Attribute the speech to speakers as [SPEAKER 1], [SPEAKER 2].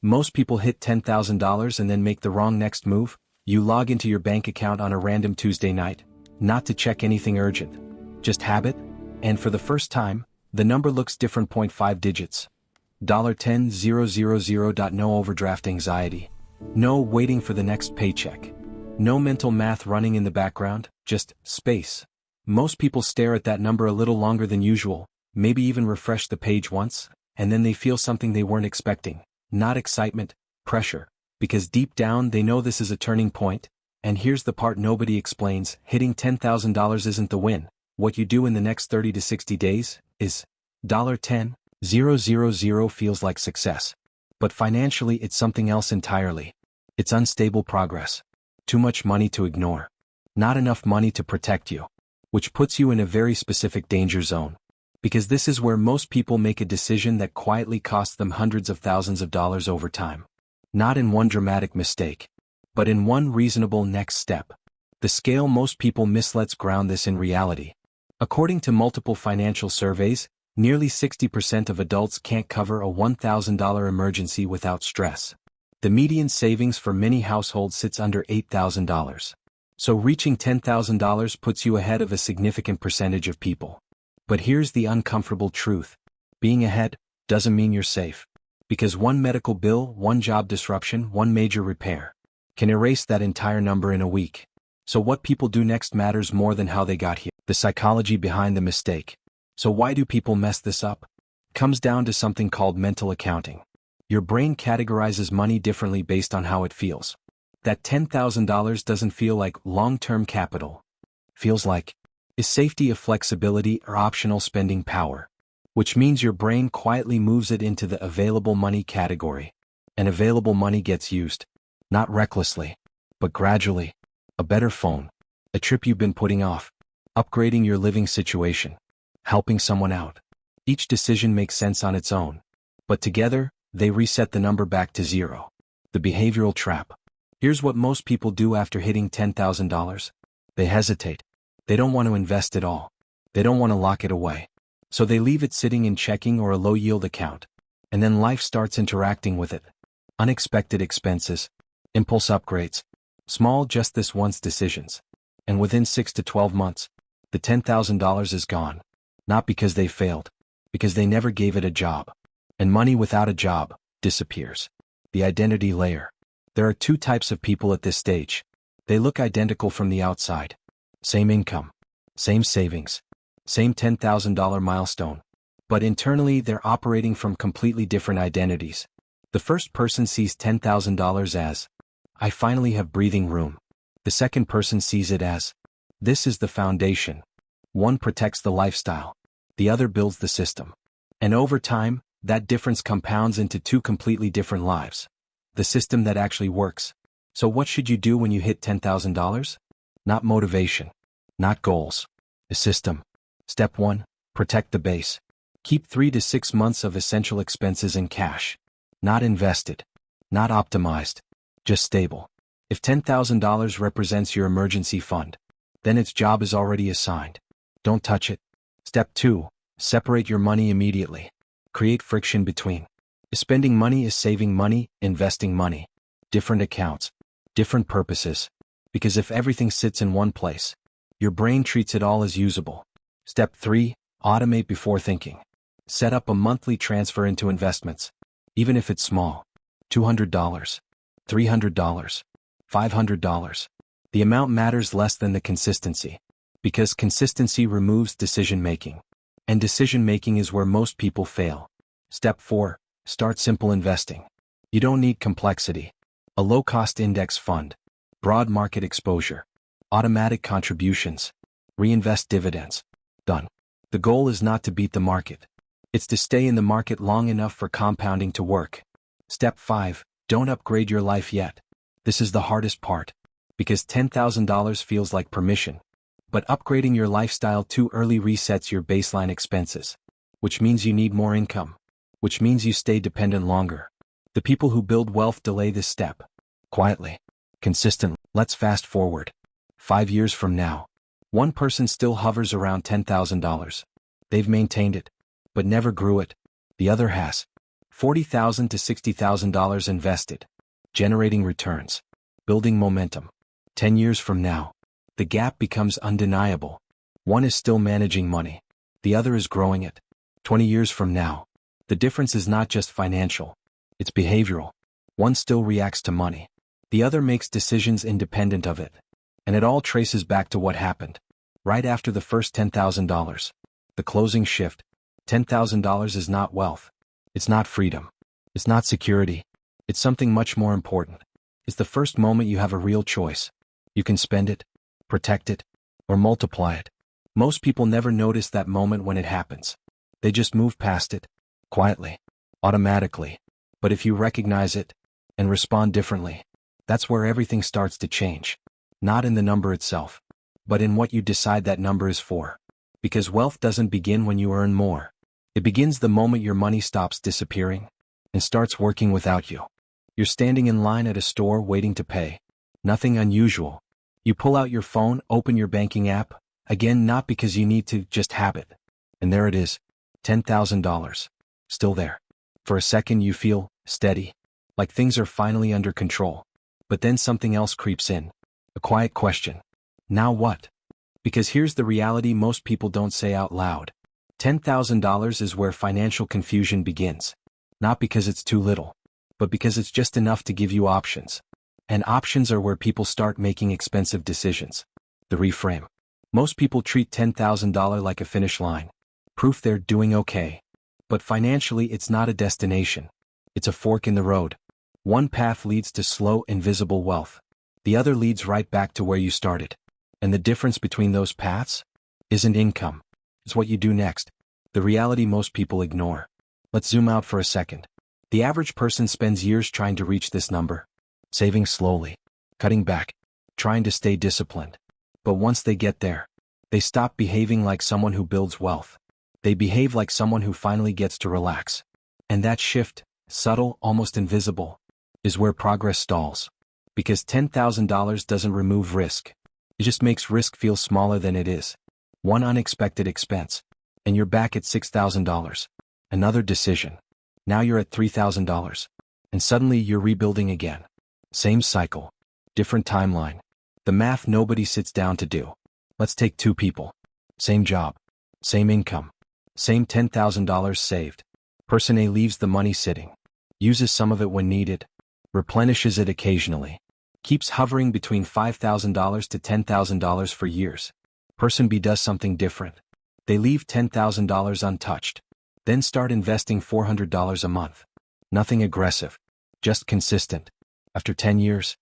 [SPEAKER 1] Most people hit $10,000 and then make the wrong next move. You log into your bank account on a random Tuesday night, not to check anything urgent. Just habit, and for the first time, the number looks different. 0.5 digits. $10,000. No overdraft anxiety. No waiting for the next paycheck. No mental math running in the background, just space. Most people stare at that number a little longer than usual, maybe even refresh the page once, and then they feel something they weren't expecting. Not excitement, pressure. Because deep down they know this is a turning point, and here's the part nobody explains: hitting $10,000 isn't the win. What you do in the next 30 to 60 days is. $10,000 feels like success. But financially it's something else entirely. It's unstable progress. Too much money to ignore. Not enough money to protect you. Which puts you in a very specific danger zone. Because this is where most people make a decision that quietly costs them hundreds of thousands of dollars over time. Not in one dramatic mistake, but in one reasonable next step. The scale most people miss lets ground this in reality. According to multiple financial surveys, nearly 60% of adults can't cover a $1,000 emergency without stress. The median savings for many households sits under $8,000. So reaching $10,000 puts you ahead of a significant percentage of people. But here's the uncomfortable truth. Being ahead doesn't mean you're safe. Because one medical bill, one job disruption, one major repair can erase that entire number in a week. So what people do next matters more than how they got here. The psychology behind the mistake. So why do people mess this up? Comes down to something called mental accounting. Your brain categorizes money differently based on how it feels. That $10,000 doesn't feel like long-term capital. Feels like, is safety a flexibility or optional spending power? Which means your brain quietly moves it into the available money category. And available money gets used. Not recklessly, but gradually. A better phone. A trip you've been putting off. Upgrading your living situation. Helping someone out. Each decision makes sense on its own. But together, they reset the number back to zero. The behavioral trap. Here's what most people do after hitting $10,000. They hesitate. They don't want to invest it all. They don't want to lock it away. So they leave it sitting in checking or a low-yield account. And then life starts interacting with it. Unexpected expenses. Impulse upgrades. Small just this once decisions. And within 6 to 12 months, the $10,000 is gone. Not because they failed. Because they never gave it a job. And money without a job disappears. The identity layer. There are two types of people at this stage. They look identical from the outside. Same income. Same savings. Same $10,000 milestone. But internally they're operating from completely different identities. The first person sees $10,000 as, I finally have breathing room. The second person sees it as, this is the foundation. One protects the lifestyle. The other builds the system. And over time, that difference compounds into two completely different lives. The system that actually works. So what should you do when you hit $10,000? Not motivation. Not goals. A system. Step 1. Protect the base. Keep 3 to 6 months of essential expenses in cash. Not invested. Not optimized. Just stable. If $10,000 represents your emergency fund, then its job is already assigned. Don't touch it. Step 2. Separate your money immediately. Create friction between. Spending money is saving money, investing money. Different accounts. Different purposes. Because if everything sits in one place, your brain treats it all as usable. Step 3. Automate before thinking. Set up a monthly transfer into investments. Even if it's small. $200, $300, $500. The amount matters less than the consistency. Because consistency removes decision-making. And decision-making is where most people fail. Step 4. Start simple investing. You don't need complexity. A low-cost index fund. Broad market exposure. Automatic contributions. Reinvest dividends. Done. The goal is not to beat the market. It's to stay in the market long enough for compounding to work. Step 5. Don't upgrade your life yet. This is the hardest part. Because $10,000 feels like permission. But upgrading your lifestyle too early resets your baseline expenses. Which means you need more income. Which means you stay dependent longer. The people who build wealth delay this step. Quietly. Consistently. Let's fast forward. 5 years from now. One person still hovers around $10,000. They've maintained it, but never grew it. The other has. $40,000 to $60,000 invested. Generating returns. Building momentum. 10 years from now, the gap becomes undeniable. One is still managing money. The other is growing it. 20 years from now, the difference is not just financial. It's behavioral. One still reacts to money. The other makes decisions independent of it. And it all traces back to what happened. Right after the first $10,000. The closing shift. $10,000 is not wealth. It's not freedom. It's not security. It's something much more important. It's the first moment you have a real choice. You can spend it, protect it, or multiply it. Most people never notice that moment when it happens. They just move past it, quietly, automatically. But if you recognize it, and respond differently, that's where everything starts to change. Not in the number itself, but in what you decide that number is for. Because wealth doesn't begin when you earn more. It begins the moment your money stops disappearing and starts working without you. You're standing in line at a store waiting to pay. Nothing unusual. You pull out your phone, open your banking app, again not because you need to, just habit. And there it is, $10,000. Still there. For a second you feel steady, like things are finally under control. But then something else creeps in. A quiet question. Now what? Because here's the reality most people don't say out loud. $10,000 is where financial confusion begins. Not because it's too little, but because it's just enough to give you options. And options are where people start making expensive decisions. The reframe. Most people treat $10,000 like a finish line. Proof they're doing okay. But financially it's not a destination. It's a fork in the road. One path leads to slow, invisible wealth. The other leads right back to where you started. And the difference between those paths isn't income. It's what you do next. The reality most people ignore. Let's zoom out for a second. The average person spends years trying to reach this number. Saving slowly. Cutting back. Trying to stay disciplined. But once they get there, they stop behaving like someone who builds wealth. They behave like someone who finally gets to relax. And that shift, subtle, almost invisible, is where progress stalls. Because $10,000 doesn't remove risk. It just makes risk feel smaller than it is. One unexpected expense, and you're back at $6,000. Another decision. Now you're at $3,000. And suddenly you're rebuilding again. Same cycle. Different timeline. The math nobody sits down to do. Let's take two people. Same job. Same income. Same $10,000 saved. Person A leaves the money sitting. Uses some of it when needed. Replenishes it occasionally. Keeps hovering between $5,000 to $10,000 for years. Person B does something different. They leave $10,000 untouched. Then start investing $400 a month. Nothing aggressive. Just consistent. After 10 years,